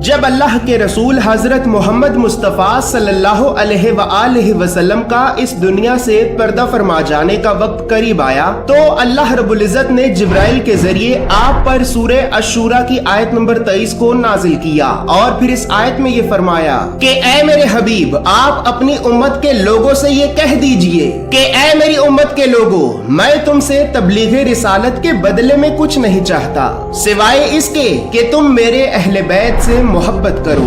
जब अल्लाह के रसूल हजरत मोहम्मद मुस्तफ़ा सल्लल्लाहु अलैहि वसल्लम का इस दुनिया से पर्दा फरमा जाने का वक्त करीब आया तो अल्लाह रब्बुल इज़्ज़त ने जिब्राइल के जरिए आप पर सूरे अशूरा की आयत नंबर 23 को नाजिल किया और फिर इस आयत में ये फरमाया कि ऐ मेरे हबीब, आप अपनी उम्मत के लोगों से ये कह दीजिए कि ऐ मेरी उम्मत के लोगों, मैं तुमसे तबलीग रिसालत के बदले में कुछ नहीं चाहता सिवाय इसके कि तुम मेरे अहले बैत से मोहब्बत करो।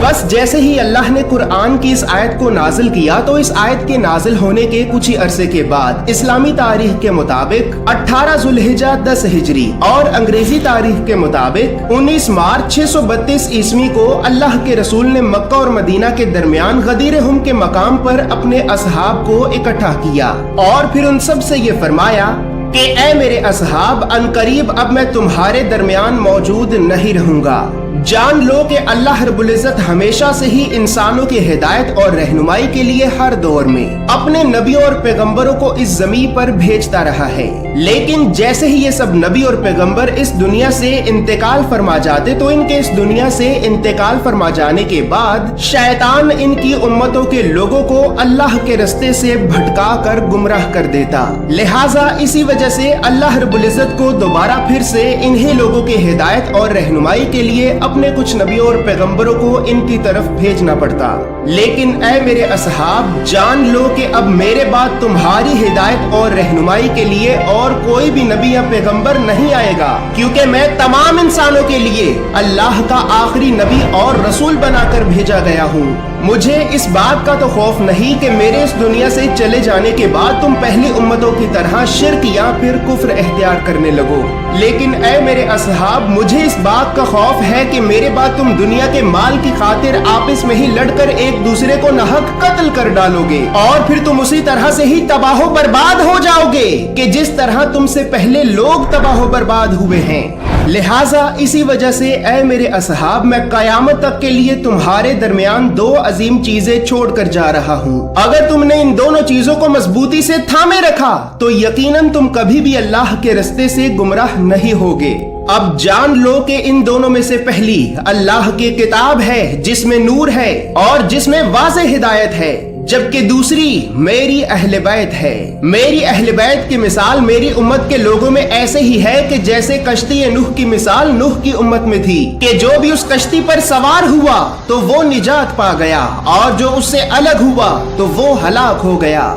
बस जैसे ही अल्लाह ने कुरान की इस आयत को नाजिल किया तो इस आयत के नाजिल होने के कुछ ही अरसे के बाद इस्लामी तारीख के मुताबिक 18 जुल्हिज्जा 10 हिजरी और अंग्रेजी तारीख के मुताबिक 19 मार्च 632 ईस्वी को अल्लाह के रसूल ने मक्का और मदीना के दरमियान गदीर हुम के मकाम पर अपने असहाब को इकट्ठा किया और फिर उन सब से ये फरमाया कि ऐ मेरे असहाब, अनकरीब अब मैं तुम्हारे दरमियान मौजूद नहीं रहूंगा। जान लो कि अल्लाह रब्बुल इज़्ज़त हमेशा से ही इंसानों की हिदायत और रहनुमाई के लिए हर दौर में अपने नबियों और पैगंबरों को इस ज़मीन पर भेजता रहा है। लेकिन जैसे ही ये सब नबी और पैगंबर इस दुनिया से इंतकाल फरमा जाते तो इनके इस दुनिया से इंतकाल फरमा जाने के बाद शैतान इनकी उम्मतों के लोगों को अल्लाह के रास्ते से भटका कर गुमराह कर देता। लिहाजा इसी वजह से अल्लाह रब्बुल इज़्ज़त को दोबारा फिर से इन्हीं लोगों की हिदायत और रहनुमाई के लिए अपने कुछ नबियों और पैगंबरों को इनकी तरफ भेजना पड़ता। लेकिन ऐ मेरे असहाब, जान लो कि अब मेरे बाद तुम्हारी हिदायत और रहनुमाई के लिए और कोई भी नबी या पैगंबर नहीं आएगा, क्योंकि मैं तमाम इंसानों के लिए अल्लाह का आखिरी नबी और रसूल बनाकर भेजा गया हूँ। मुझे इस बात का तो खौफ नहीं कि मेरे इस दुनिया से चले जाने के बाद तुम पहली उम्मतों की तरह शिर्क या फिर कुफ्र इख्तियार करने लगो, लेकिन ऐ मेरे असहाब, मुझे इस बात का खौफ है कि मेरे बाद तुम दुनिया के माल की खातिर आपस में ही लड़कर एक दूसरे को नाहक कत्ल कर डालोगे और फिर तुम उसी तरह से ही तबाह बर्बाद हो जाओगे कि जिस तरह तुमसे पहले लोग तबाह बर्बाद हुए हैं। लिहाजा इसी वजह से ऐ मेरे असहाब, मैं कयामत तक के लिए तुम्हारे दरमियान दो अजीम चीजें छोड़ कर जा रहा हूँ। अगर तुमने इन दोनों चीजों को मजबूती से थामे रखा तो यकीनन तुम कभी भी अल्लाह के रास्ते से गुमराह नहीं होगे। अब जान लो कि इन दोनों में से पहली अल्लाह की किताब है जिसमें नूर है और जिसमें वाज़ेह हिदायत है, जबकि दूसरी मेरी अहले बैत है। मेरी अहले बैत की मिसाल मेरी उम्मत के लोगों में ऐसे ही है कि जैसे कश्ती नूह की मिसाल नूह की उम्मत में थी कि जो भी उस कश्ती पर सवार हुआ तो वो निजात पा गया और जो उससे अलग हुआ तो वो हलाक हो गया।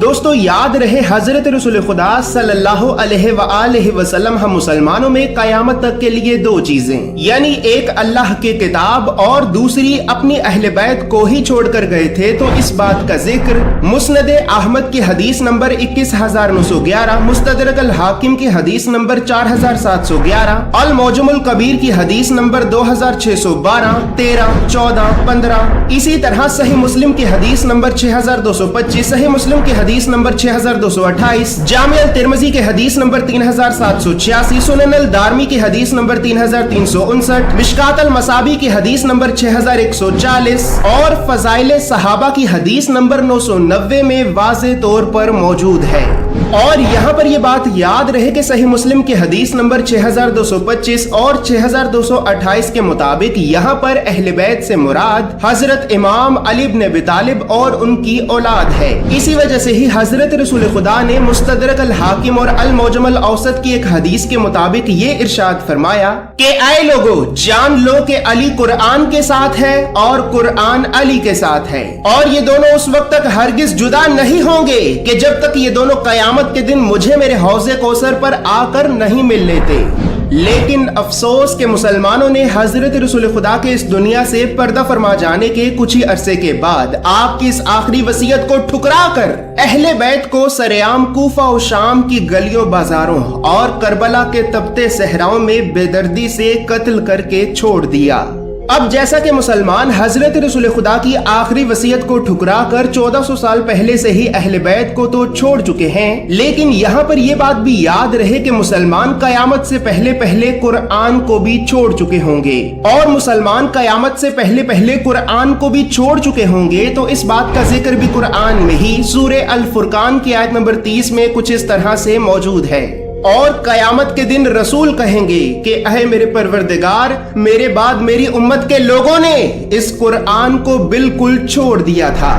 दोस्तों, याद रहे हजरत रसूल खुदा सल्लल्लाहु अलैहि वसल्लम हम मुसलमानों में कयामत तक के लिए दो चीजें, यानी एक अल्लाह की किताब और दूसरी अपनी अहले बैत को ही छोड़कर गए थे। तो इस बात का जिक्र मुस्नद अहमद की हदीस नंबर 21911, मुस्तदरक अल हाकिम की हदीस नंबर 4711, अल मौजमुल कबीर की हदीस नंबर 2612, 13, 14, 15, इसी तरह सही मुस्लिम की हदीस नंबर 6225, सही मुस्लिम की हदीस नंबर 6228, जामिअ तिर्मिज़ी के हदीस नंबर 3786, सुनन अल दारमी की हदीस नंबर 3359, मिशकात अल मसाबी की हदीस नंबर 6140 और फज़ाइल सहाबा की हदीस नंबर 990 में वाज़े तौर पर मौजूद है। और यहाँ पर यह बात याद रहे कि सही मुस्लिम की हदीस नंबर 6225 और 6228 के मुताबिक यहाँ पर अहले बैत से मुराद हजरत इमाम अली इब्न अबी तालिब और उनकी औलाद है। इसी वजह से ही हजरत रसूल खुदा ने मुस्तदरक अल हाकिम और अल मौजम अल औसत की एक हदीस के मुताबिक ये इरशाद फरमाया कि ऐ लोगो, जान लो कि अली कुरान के साथ है और कुरान अली के साथ है, और ये दोनों उस वक्त तक हरगिज जुदा नहीं होंगे कि जब तक ये दोनों कयामत के दिन मुझे मेरे हौज़े कौसर पर आकर नहीं मिल लेते। लेकिन अफसोस के मुसलमानों ने हजरत रसूल खुदा के इस दुनिया से पर्दा फरमा जाने के कुछ ही अरसे के बाद आपकी इस आखिरी वसीयत को ठुकरा कर अहले बैत को सरेआम कूफा और शाम की गलियों बाजारों और करबला के तपते सहराओं में बेदर्दी से कत्ल करके छोड़ दिया। अब जैसा कि मुसलमान हजरत रसूल खुदा की आखिरी वसीयत को ठुकरा कर 1400 साल पहले से ही अहले बैत को तो छोड़ चुके हैं, लेकिन यहाँ पर यह बात भी याद रहे कि मुसलमान कयामत से पहले पहले कुरान को भी छोड़ चुके होंगे, और मुसलमान कयामत से पहले पहले कुरान को भी छोड़ चुके होंगे। तो इस बात का जिक्र भी कुरान में ही सूरे अल फुरकान की आयत नंबर 30 में कुछ इस तरह से मौजूद है اور قیامت کے دن رسول کہیں گے کہ اے میرے پروردگار، میرے بعد میری امت کے لوگوں نے اس قرآن کو بالکل چھوڑ دیا تھا۔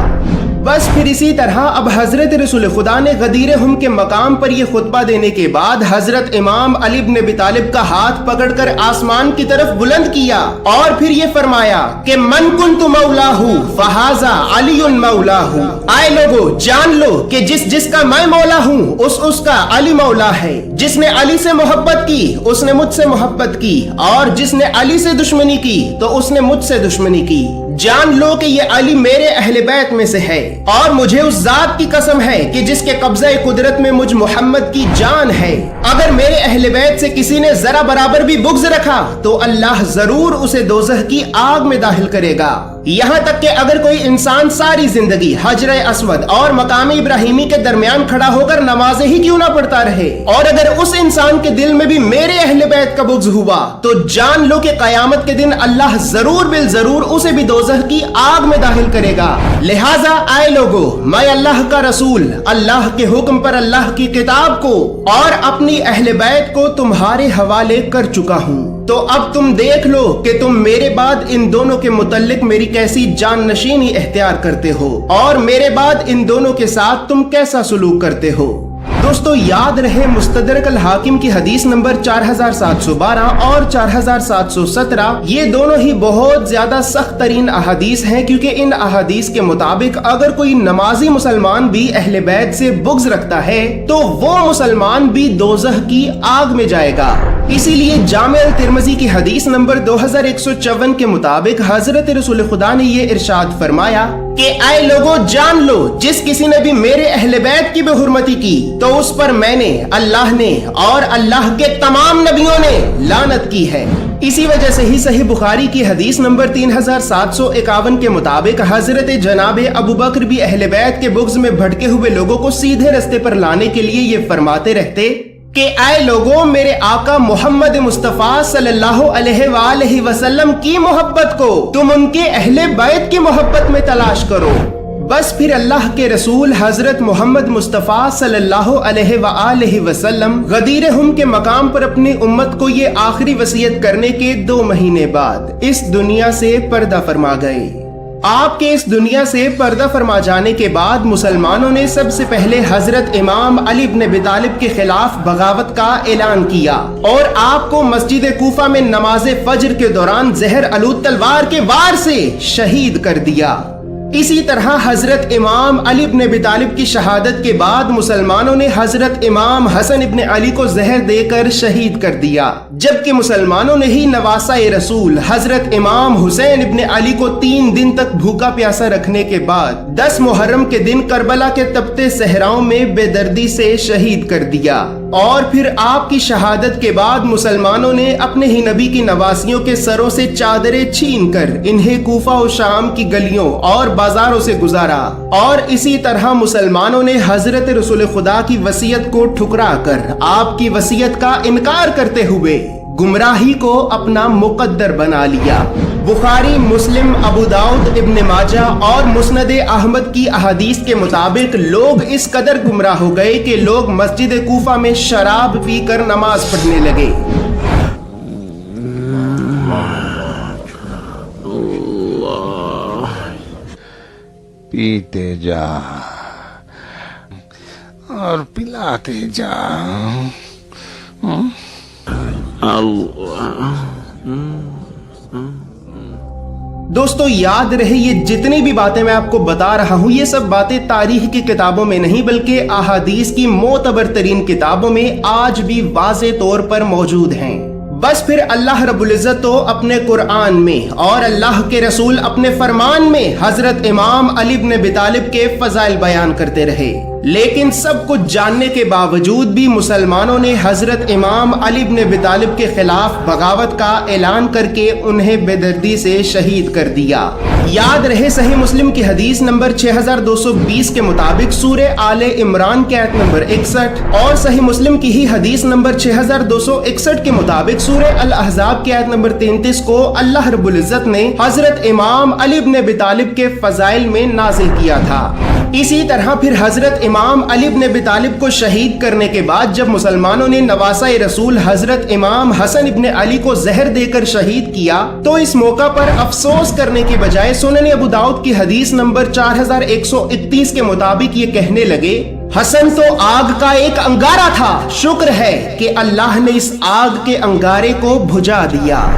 بس پھر اسی طرح اب حضرت رسول خدا نے غدیر ہم کے مقام پر یہ خطبہ دینے کے بعد حضرت امام علی بن ابی طالب کا ہاتھ پکڑ کر آسمان کی طرف بلند کیا اور پھر یہ فرمایا کہ من کنت مولاہ فہذا علی مولاہ۔ آئے لوگو، جان لو کہ جس کا میں مولا ہوں اس کا علی مولا ہے۔ جس نے علی سے محبت کی اس نے مجھ سے محبت کی، اور جس نے علی سے دشمنی کی تو اس نے مجھ سے دشمنی کی۔ جان لو کہ یہ علی میرے اہل بیت میں سے ہے، اور مجھے اس ذات کی قسم ہے کہ جس کے قبضہ قدرت میں مجھ محمد کی جان ہے، اگر میرے اہل بیت سے کسی نے ذرا برابر بھی بغض رکھا تو اللہ ضرور اسے دوزخ کی آگ میں داخل کرے گا۔ یہاں تک کہ اگر کوئی انسان ساری زندگی حجر اسود اور مقام ابراہیمی کے درمیان کھڑا ہو کر نمازیں ہی کیوں نہ پڑھتا رہے، اور اگر اس انسان کے دل میں بھی میرے اہل بیت کا بغض ہوا تو جان لو کہ قیامت کے دن اللہ ضرور بالضرور اسے بھی دوزخ کی آگ میں داخل کرے گا۔ لہٰذا آئے لوگو، میں اللہ کا رسول، اللہ کے حکم پر اللہ کی کتاب کو اور اپنی اہل بیت کو تمہارے حوالے کر چکا ہوں، تو اب تم دیکھ لو کہ تم میرے بعد ان دونوں کے متعلق میری کیسی جان نشینی اختیار کرتے ہو، اور میرے بعد ان دونوں کے ساتھ تم کیسا سلوک کرتے ہو۔ دوستو یاد رہے مستدرک الحاکم کی حدیث نمبر 4712 اور 4717 یہ دونوں ہی بہت زیادہ سخت ترین احادیث ہیں، کیونکہ ان احادیث کے مطابق اگر کوئی نمازی مسلمان بھی اہل بیت سے بغض رکھتا ہے تو وہ مسلمان بھی دوزخ کی آگ میں جائے گا۔ اسی لیے جامع الترمذی کی حدیث نمبر 2154 کے مطابق حضرت رسول خدا نے یہ ارشاد فرمایا کہ اے لوگوں، جان لو جس کسی نے بھی میرے اہل بیت کی بے حرمتی کی تو اس پر میں نے، اللہ نے اور اللہ کے تمام نبیوں نے لعنت کی ہے۔ اسی وجہ سے ہی صحیح بخاری کی حدیث نمبر 3751 کے مطابق حضرت جناب ابو بکر بھی اہل بیت کے بغض میں بھٹکے ہوئے لوگوں کو سیدھے رستے پر لانے کے لیے یہ فرماتے رہتے کہ اے لوگوں، میرے آقا محمد مصطفیٰ صلی اللہ علیہ وآلہ وسلم کی محبت کو تم ان کے اہل بیت کی محبت میں تلاش کرو۔ بس پھر اللہ کے رسول حضرت محمد مصطفیٰ صلی اللہ علیہ وآلہ وسلم غدیر ہم کے مقام پر اپنی امت کو یہ آخری وصیت کرنے کے 2 مہینے بعد اس دنیا سے پردہ فرما گئے۔ آپ کے اس دنیا سے پردہ فرما جانے کے بعد مسلمانوں نے سب سے پہلے حضرت امام علی بن ابی طالب کے خلاف بغاوت کا اعلان کیا اور آپ کو مسجد کوفہ میں نماز فجر کے دوران زہر آلود تلوار کے وار سے شہید کر دیا۔ اسی طرح حضرت امام علی بن ابی طالب کی شہادت کے بعد مسلمانوں نے حضرت امام حسن ابن علی کو زہر دے کر شہید کر دیا، جبکہ مسلمانوں نے ہی نواسہ رسول حضرت امام حسین ابن علی کو 3 دن تک بھوکا پیاسا رکھنے کے بعد 10 محرم کے دن کربلا کے تپتے صحراؤں میں بے دردی سے شہید کر دیا۔ اور پھر آپ کی شہادت کے بعد مسلمانوں نے اپنے ہی نبی کی نواسیوں کے سروں سے چادریں چھین کر انہیں کوفہ و شام کی گلیوں اور بازاروں سے گزارا، اور اسی طرح مسلمانوں نے حضرت رسول خدا کی وصیت کو ٹھکرا کر آپ کی وصیت کا انکار کرتے ہوئے گمراہی کو اپنا مقدر بنا لیا۔ بخاری، مسلم، ابو داؤد، ابن ماجہ اور مسند احمد کی احادیث کے مطابق لوگ اس قدر گمراہ ہو گئے کہ لوگ مسجد کوفہ میں شراب پی کر نماز پڑھنے لگے۔ پیتے جا اور پلاتے جا۔ دوستو یاد رہے یہ جتنی بھی باتیں میں آپ کو بتا رہا ہوں یہ سب باتیں تاریخ کی کتابوں میں نہیں بلکہ احادیث کی معتبر ترین کتابوں میں آج بھی واضح طور پر موجود ہیں۔ بس پھر اللہ رب العزت تو اپنے قرآن میں اور اللہ کے رسول اپنے فرمان میں حضرت امام علی بن ابی طالب کے فضائل بیان کرتے رہے، لیکن سب کچھ جاننے کے باوجود بھی مسلمانوں نے حضرت امام علی بن ابی طالب کے خلاف بغاوت کا اعلان کر کے انہیں بے دردی سے شہید کر دیا۔ یاد رہے صحیح مسلم کی حدیث نمبر 6220 کے مطابق سورہ آل عمران کی آیت نمبر 61 اور صحیح مسلم کی ہی حدیث نمبر 6261 کے مطابق سورہ الاحزاب کی آیت نمبر 33 کو اللہ رب العزت نے حضرت امام علی بن ابی طالب کے فضائل میں نازل کیا تھا۔ इसी तरह फिर हजरत इमाम अली इब्न अबी तालिब को शहीद करने के बाद जब मुसलमानों ने नवासा रसूल हजरत इमाम हसन इब्न अली को जहर देकर शहीद किया, तो इस मौका पर अफसोस करने के बजाय सुनन अबू दाऊद की हदीस नंबर 4131 के मुताबिक ये कहने लगे, हसन तो आग का एक अंगारा था, शुक्र है कि अल्लाह ने इस आग के अंगारे को बुझा दिया।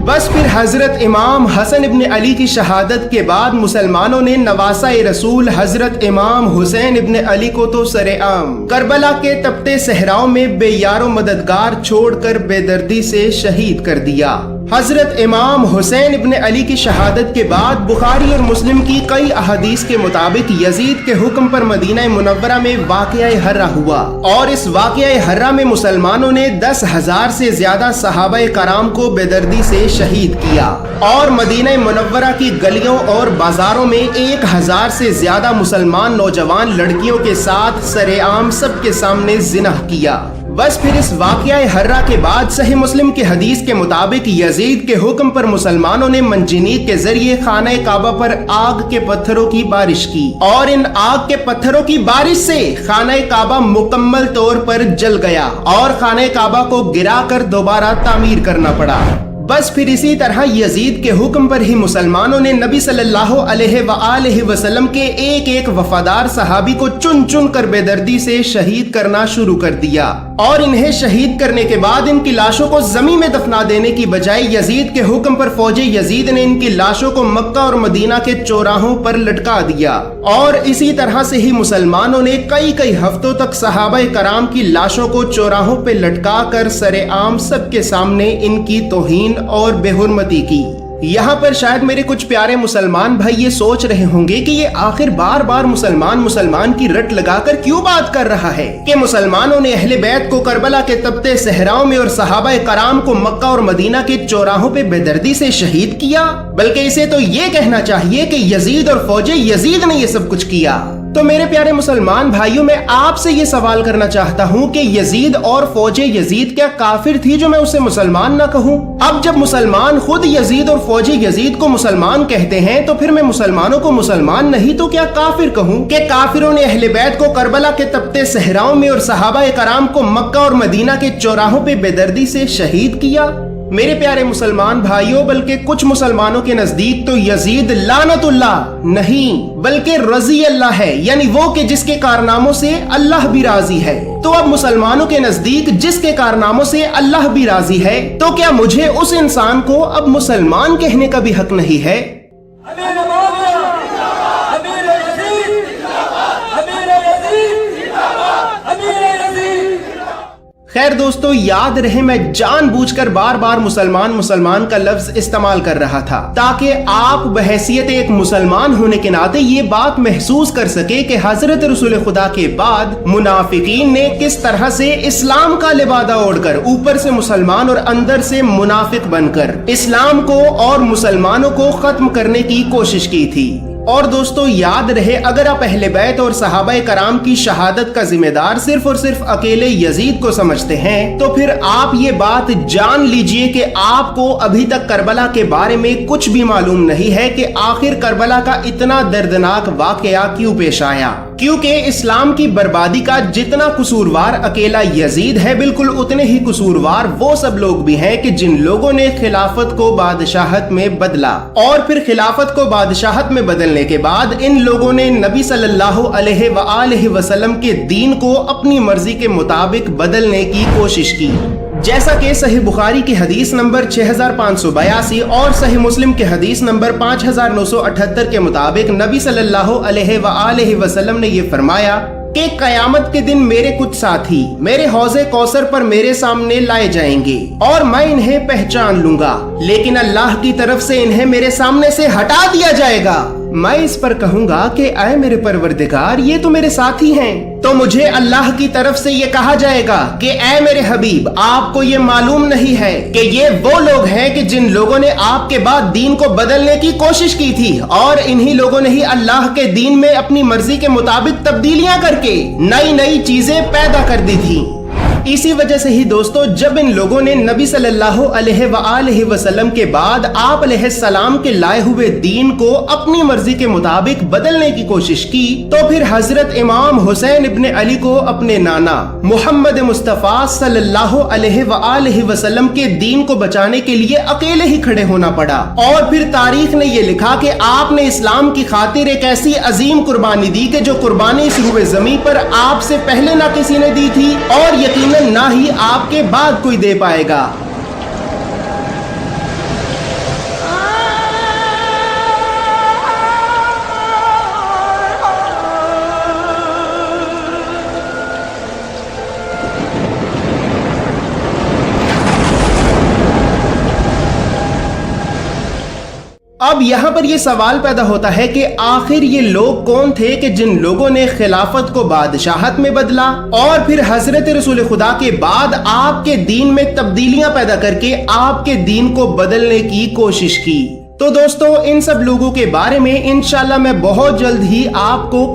बस फिर हजरत इमाम हसन इब्न अली की शहादत के बाद मुसलमानों ने नवासा रसूल हजरत इमाम हुसैन इब्न अली को तो सरेआम करबला के तपते सहराओं में बेयारो मददगार छोड़कर बेदर्दी से शहीद कर दिया। हजरत इमाम हुसैन इब्न अली की शहादत के बाद बुखारी और मुस्लिम की कई अहदीस के मुताबिक यजीद के हुक्म पर मदीना मुनव्वरा में वाक़या हर्रा हुआ और इस वाक़या हर्रा में मुसलमानों ने 10,000 से ज्यादा सहाबाए कराम को बेदर्दी से शहीद किया और मदीना मुनव्वरा की गलियों और बाजारों में 1,000 से ज्यादा मुसलमान नौजवान लड़कियों के साथ सरेआम सबके सामने जिना किया। बस फिर इस वाक़या हर्रा के बाद सही मुस्लिम की हदीस के मुताबिक यजीद के हुक्म पर मुसलमानों ने मंजीनीक के जरिए खाना काबा पर आग के पत्थरों की बारिश की और इन आग के पत्थरों की बारिश से खाना काबा मुकम्मल तौर पर जल गया और खाना काबा को गिराकर दोबारा तामीर करना पड़ा। बस फिर इसी तरह यजीद के हुक्म पर ही मुसलमानों ने नबी सल्लल्लाहु अलैहि वसल्लम के एक एक वफादार सहाबी को चुन चुन कर बेदर्दी से शहीद करना शुरू कर दिया और इन्हें शहीद करने के बाद इनकी लाशों को जमीन में दफना देने की बजाय यजीद के हुक्म पर फौजे यजीद ने इनकी लाशों को मक्का और मदीना के चौराहों पर लटका दिया और इसी तरह से ही मुसलमानों ने कई कई हफ्तों तक सहाबाए कराम की लाशों को चौराहों पे लटका कर सरेआम सबके सामने इनकी तौहीन और बेहुरमती की। यहाँ पर शायद मेरे कुछ प्यारे मुसलमान भाई ये सोच रहे होंगे कि ये आखिर बार बार मुसलमान की रट लगाकर क्यों बात कर रहा है कि मुसलमानों ने अहले बैत को करबला के तपते सहराओं में और सहाबाए कराम को मक्का और मदीना के चौराहों पे बेदर्दी से शहीद किया। बल्कि इसे तो ये कहना चाहिए कि यजीद और फौजे यजीद ने ये सब कुछ किया। तो मेरे प्यारे मुसलमान भाइयों, मैं आपसे ये सवाल करना चाहता हूँ कि यजीद और फौजे यजीद क्या काफिर थी जो मैं उसे मुसलमान ना कहूँ? अब जब मुसलमान खुद यजीद और फौजे यजीद को मुसलमान कहते हैं तो फिर मैं मुसलमानों को मुसलमान नहीं तो क्या काफिर कहूँ कि काफिरों ने अहले बैत को करबला के तपते सहराओं में और सहाबाए कराम को मक्का और मदीना के चौराहों पे बेदर्दी से शहीद किया? मेरे प्यारे मुसलमान भाइयों, बल्कि कुछ मुसलमानों के नजदीक तो यजीद लानतुल्लाह नहीं बल्कि रजी अल्लाह है, यानी वो कि जिसके कारनामों से अल्लाह भी राजी है। तो अब मुसलमानों के नजदीक जिसके कारनामों से अल्लाह भी राजी है, तो क्या मुझे उस इंसान को अब मुसलमान कहने का भी हक नहीं है? खैर दोस्तों, याद रहे मैं जानबूझकर बार बार मुसलमान का लफ्ज इस्तेमाल कर रहा था ताकि आप बहैसियत एक मुसलमान होने के नाते ये बात महसूस कर सके कि हजरत रसूल खुदा के बाद मुनाफिकीन ने किस तरह से इस्लाम का लिबादा ओढ़कर ऊपर से मुसलमान और अंदर से मुनाफिक बनकर इस्लाम को और मुसलमानों को खत्म करने की कोशिश की थी। और दोस्तों याद रहे, अगर आप अहले बैत और सहाबाए कराम की शहादत का जिम्मेदार सिर्फ और सिर्फ अकेले यजीद को समझते हैं, तो फिर आप ये बात जान लीजिए कि आपको अभी तक करबला के बारे में कुछ भी मालूम नहीं है कि आखिर करबला का इतना दर्दनाक वाकया क्यों पेश आया। क्योंकि इस्लाम की बर्बादी का जितना कसूरवार अकेला यजीद है, बिल्कुल उतने ही कसूरवार वो सब लोग भी हैं कि जिन लोगों ने खिलाफत को बादशाहत में बदला और फिर खिलाफत को बादशाहत में बदलने के बाद इन लोगों ने नबी सल्लल्लाहु अलैहि वसल्लम के दीन को अपनी मर्जी के मुताबिक बदलने की कोशिश की। जैसा कि सही बुखारी की हदीस नंबर 6582 और सही मुस्लिम की हदीस नंबर 5978 के मुताबिक नबी सल्लल्लाहु अलैहि वसल्लम ने ये फरमाया कि कयामत के दिन मेरे कुछ साथी मेरे हौज़े कौसर पर मेरे सामने लाए जाएंगे और मैं इन्हें पहचान लूंगा, लेकिन अल्लाह की तरफ से इन्हें मेरे सामने से हटा दिया जाएगा। मैं इस पर कहूंगा कि ऐ मेरे परवरदिगार, ये तो मेरे साथी हैं। तो मुझे अल्लाह की तरफ से ये कहा जाएगा कि ऐ मेरे हबीब, आपको ये मालूम नहीं है कि ये वो लोग हैं कि जिन लोगों ने आपके बाद दीन को बदलने की कोशिश की थी और इन्हीं लोगों ने ही अल्लाह के दीन में अपनी मर्जी के मुताबिक तब्दीलियां करके नई नई चीजें पैदा कर दी थी। इसी वजह से ही दोस्तों जब इन लोगों ने नबी सल्लल्लाहु अलैहि वसल्लम के बाद आप अलैहिस्सलाम के लाए हुए दीन को अपनी मर्जी के मुताबिक बदलने की कोशिश की, तो फिर हजरत इमाम हुसैन इब्न अली को अपने नाना मोहम्मद मुस्तफा सल्लल्लाहु अलैहि वसल्लम के दीन को बचाने के लिए अकेले ही खड़े होना पड़ा। और फिर तारीख ने ये लिखा कि आपने इस्लाम की खातिर एक ऐसी अजीम कुर्बानी दी कि जो कुर्बानी इस रूए ज़मीं पर आपसे पहले ना किसी ने दी थी और यकीनन ना ही आपके बाद कोई दे पाएगा। अब यहाँ पर ये सवाल पैदा होता है कि आखिर ये लोग कौन थे कि जिन लोगों ने खिलाफत को बादशाहत में बदला और फिर हजरत रसूल खुदा के बाद आपके दीन में तब्दीलियां पैदा करके आपके दीन को बदलने की कोशिश की। तो दोस्तों इन सब लोगों के बारे में इंशाल्लाह मैं बहुत जल्द ही आपको